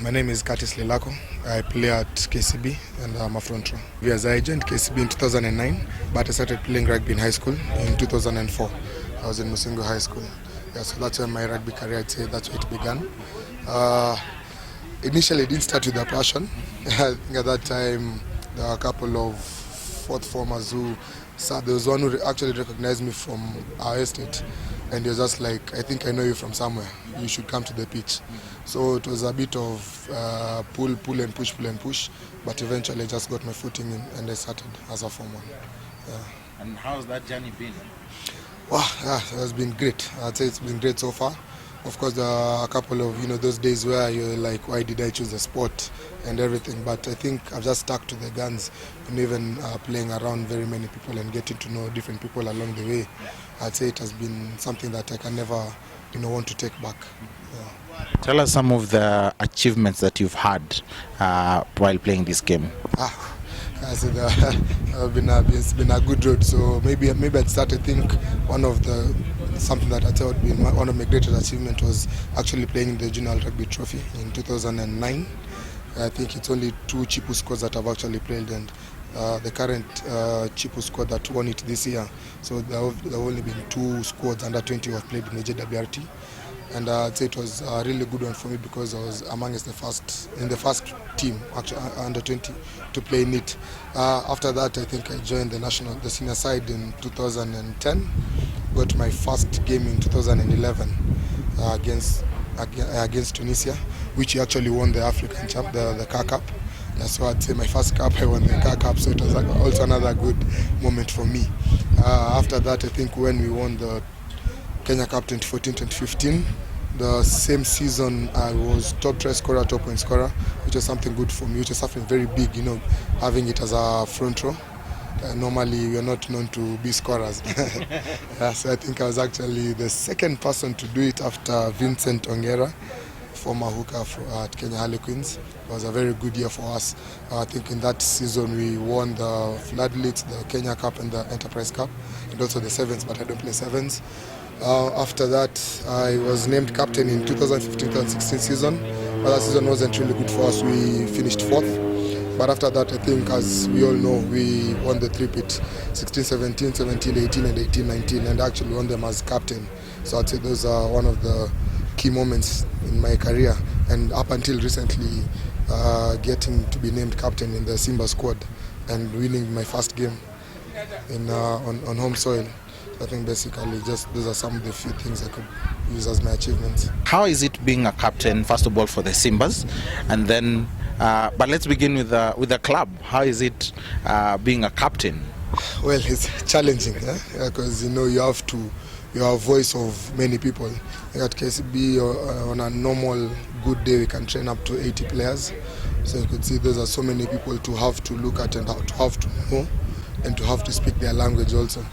My name is Lilako. I play at KCB and I'm a front row. As I joined KCB in 2009, but I started playing rugby in high school in 2004. I was in Musingo High School. Yeah, so that's when my rugby career, I'd say that's where it began. Initially, it didn't start with a passion. I think at that time, there were a couple of fourth formers who said, there was one who actually recognized me from our estate. And he was just like, I think I know you from somewhere. You should come to the pitch. So it was a bit of pull and push. But eventually I just got my footing in and I started as a form one. Yeah. And how's that journey been? Wow, yeah, it has been great. I'd say it's been great so far. Of course, there are a couple of those days where you're like, why did I choose the sport and everything? But I think I've just stuck to the guns and even playing around very many people and getting to know different people along the way. I'd say it has been something that I can never want to take back. Yeah. Tell us some of the achievements that you've had while playing this game. I said, it's been a good road. So maybe I'd start. I think something that I thought would be one of my greatest achievements was actually playing in the Junior Rugby Trophy in 2009. I think it's only 2 Chipu squads that have actually played, and the current Chipu squad that won it this year. So there have only been 2 squads under 20 who have played in the JWRT. And I'd say it was a really good one for me because I was amongst the first team, actually under 20, to play in it. After that, I think I joined the senior side in 2010. Got my first game in 2011 against Tunisia, which actually won the African Cup, the KCB Cup. So I'd say my first cup, I won the KCB Cup, so it was also another good moment for me. After that, I think when we won the Kenya Cup 2014-2015, the same season I was top try scorer, top point scorer, which was something good for me, which is something very big, having it as a front row. Normally we are not known to be scorers. So I think I was actually the second person to do it after Vincent Ongera, former hooker at Kenya Harlequins. It was a very good year for us. I think in that season we won the Floodlights, the Kenya Cup and the Enterprise Cup, and also the Sevens, but I don't play Sevens. After that, I was named captain in 2015-2016 season, but that season wasn't really good for us. We finished 4th. But after that, I think, as we all know, we won the three-peat, 16-17, 17-18, and 18-19, and actually won them as captain. So I'd say those are one of the key moments in my career. And up until recently, getting to be named captain in the Simbas squad and winning my first game on home soil. I think basically just those are some of the few things I could use as my achievements. How is it being a captain, first of all, for the Simbas, and then, but let's begin with the club. How is it being a captain? Well, it's challenging, because you're a voice of many people. At KCB, on a normal good day, we can train up to 80 players. So you could see those are so many people to have to look at and to have to know and to have to speak their language also.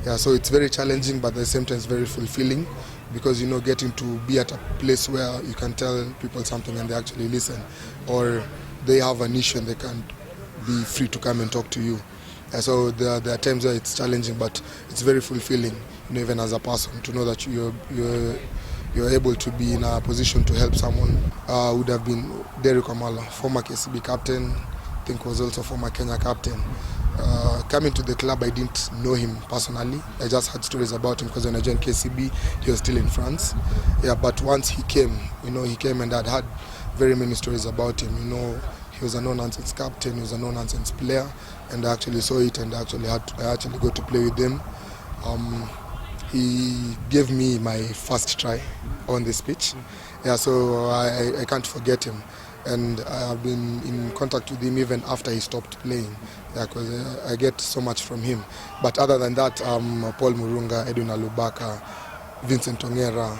Yeah, so it's very challenging, but at the same time it's very fulfilling because getting to be at a place where you can tell people something and they actually listen, or they have an issue and they can be free to come and talk to you. So there are times where it's challenging, but it's very fulfilling, even as a person, to know that you're able to be in a position to help someone. Would have been Derek Amala, former KCB captain, I think was also former Kenya captain. Coming to the club, I didn't know him personally. I just had stories about him because when I joined KCB, he was still in France. Yeah, but once he came, he came and I'd had very many stories about him. He was a no-nonsense captain, he was a no-nonsense player, and I actually saw it and I actually got to play with him. He gave me my first try on this pitch. Yeah, so I can't forget him. And I've been in contact with him even after he stopped playing, because I get so much from him. But other than that, Paul Murunga, Edwin Alubaka, Vincent Ongera,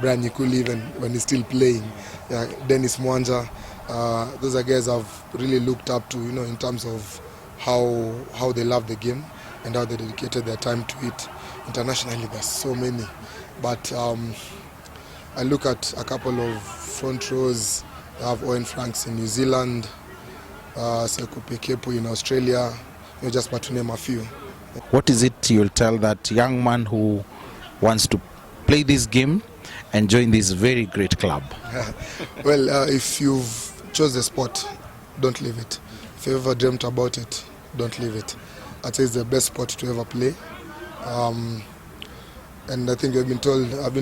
Brian Nyikuli, even when he's still playing, Dennis Mwanja, those are guys I've really looked up to, in terms of how they love the game and how they dedicated their time to it. Internationally, there's so many. But I look at a couple of front rows. I have Owen Franks in New Zealand, Sekou Pekepu in Australia, just but to name a few. What is it you'll tell that young man who wants to play this game and join this very great club? Well, if you've chose the sport, don't leave it. If you ever dreamt about it, don't leave it. I'd say it's the best sport to ever play. And I think I've been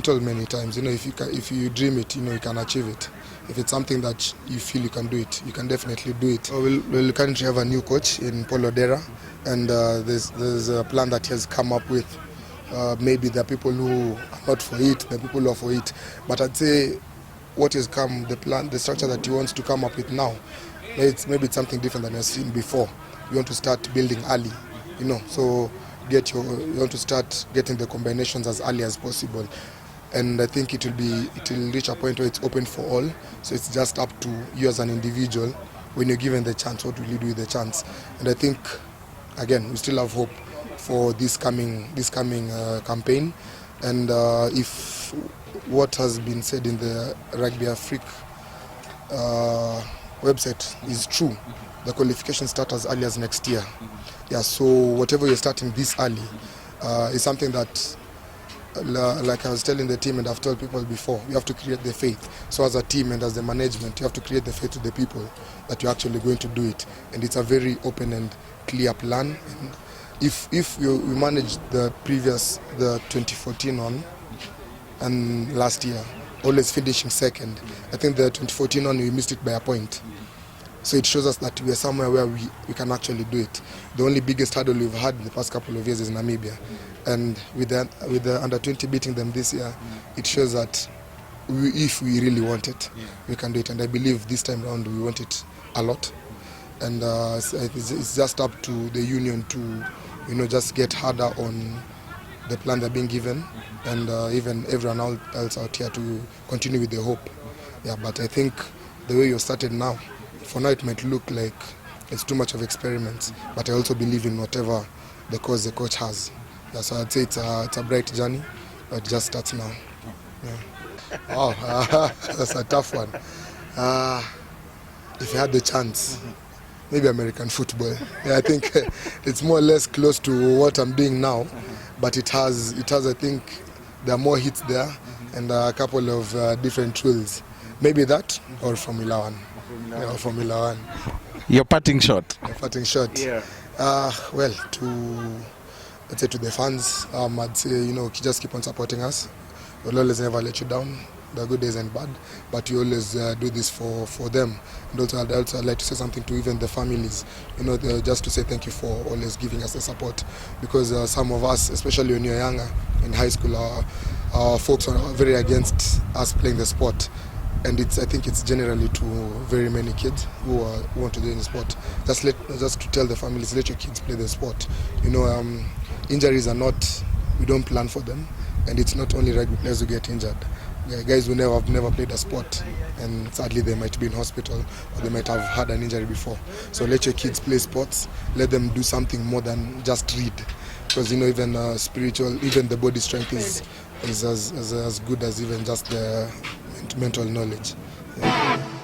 told many times, if you dream it, you can achieve it. If it's something that you feel you can do it, you can definitely do it. We'll currently have a new coach in Paul Odera, and there's a plan that he has come up with. Maybe there are people who are not for it, there are people who are for it. But I'd say what has come, the structure that he wants to come up with now, maybe it's something different than I've seen before. You want to start building early, so you want to start getting the combinations as early as possible. And I think it will reach a point where it's open for all. So it's just up to you as an individual. When you're given the chance, what will you do with the chance? And I think, again, we still have hope for this coming campaign. And if what has been said in the Rugby Afrique website is true, the qualification starts as early as next year. Yeah, so whatever you're starting this early is something that, like I was telling the team and I've told people before, you have to create the faith. So as a team and as the management, you have to create the faith to the people that you're actually going to do it. And it's a very open and clear plan. And if we managed the 2014 on and last year, always finishing second, I think the 2014 on we missed it by a point. So it shows us that we are somewhere where we can actually do it. The only biggest hurdle we've had in the past couple of years is Namibia. And with the under-20 beating them this year, it shows that if we really want it, we can do it. And I believe this time around we want it a lot. And it's just up to the union to just get harder on the plan they're being given, and even everyone else out here to continue with the hope. Yeah, but I think the way you're started now, for now it might look like it's too much of experiments, but I also believe in whatever the coach has. Yeah, so I'd say it's a bright journey, but it just starts now. Yeah. Oh, that's a tough one. If you had the chance, maybe American football. Yeah, I think it's more or less close to what I'm doing now, but it has. I think there are more hits there and a couple of different tools. Maybe that or Formula One. Yeah, Formula One. Your parting shot. My parting shot. Yeah. Well, let's say to the fans, I'd say just keep on supporting us. We'll always never let you down. The good days and bad, but you always do this for them. And also, I'd like to say something to even the families. Just to say thank you for always giving us the support, because some of us, especially when you're younger in high school, our folks are very against us playing the sport. And I think it's generally to very many kids who want to do the sport. Just to tell the families, let your kids play the sport. Injuries are not, we don't plan for them, and it's not only rugby players who get injured. Guys who have never played a sport, and sadly they might be in hospital or they might have had an injury before. So let your kids play sports. Let them do something more than just read, because even spiritual, even the body strength is as good as even just the mental knowledge. Yeah.